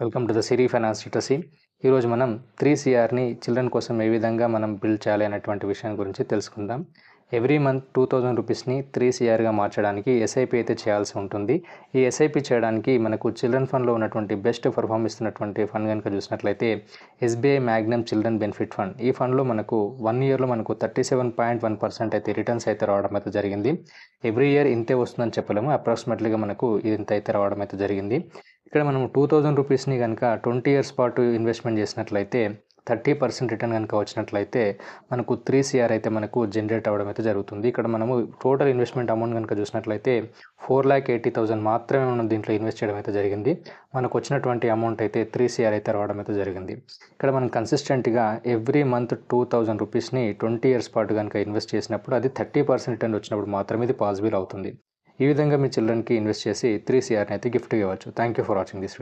Welcome to the Siri finance literacy. ఈరోజు మనం 3CRని children కోసం ఏ విధంగా మనం బిల్డ్ చేయాలి అనేటువంటి విషయం గురించి తెలుసుకుందాం. ఎవ్రీ మంత్ 2000 రూపీస్ని 3CRగా మార్చడానికి ఎస్ఐపి అయితే చేయాల్సి ఉంటుంది. ఈ ఎస్ఐపి చేయడానికి మనకు చిల్డ్రన్ ఫండ్లో ఉన్నటువంటి బెస్ట్ పర్ఫార్మ్ ఇస్తున్నటువంటి ఫండ్ కనుక చూసినట్లయితే SBI Magnum children benefit fund. ఈ ఫండ్లో మనకు 1 ఇయర్లో మనకు 37.1% అయితే రిటర్న్స్ అయితే రావడం అయితే జరిగింది. ఎవ్రీ ఇయర్ ఇంతే వస్తుందని చెప్పలేము, అప్రాక్సిమేట్లీగా మనకు ఇంత అయితే రావడం అయితే జరిగింది. ఇక్కడ మనం 2000 రూపీస్ని కనుక 20 ఇయర్స్ పాటు ఇన్వెస్ట్మెంట్ చేసినట్లయితే 30% రిటర్న్ కనుక వచ్చినట్లయితే మనకు 3CR అయితే మనకు జనరేట్ అవ్వడం అయితే జరుగుతుంది. ఇక్కడ మనము టోటల్ ఇన్వెస్ట్మెంట్ అమౌంట్ కనుక చూసినట్లయితే 4,80,000 మాత్రమే మనం దీంట్లో ఇన్వెస్ట్ చేయడం అయితే జరిగింది. మనకు వచ్చినటువంటి అమౌంట్ అయితే 3CR అయితే రావడం అయితే జరిగింది. ఇక్కడ మనం కన్సిస్టెంట్గా ఎవ్రీ మంత్ 2000 రూపీస్ని 20 ఇయర్స్ పాటు కనుక ఇన్వెస్ట్ చేసినప్పుడు అది 30% రిటర్న్ వచ్చినప్పుడు మాత్రమే ఇది పాసిబుల్ అవుతుంది. ఈ విధంగా మీ చిల్డ్రన్కి ఇన్వెస్ట్ చేసి 3CRని అయితే గిఫ్ట్ ఇవ్వచ్చు. Thank you for watching this video.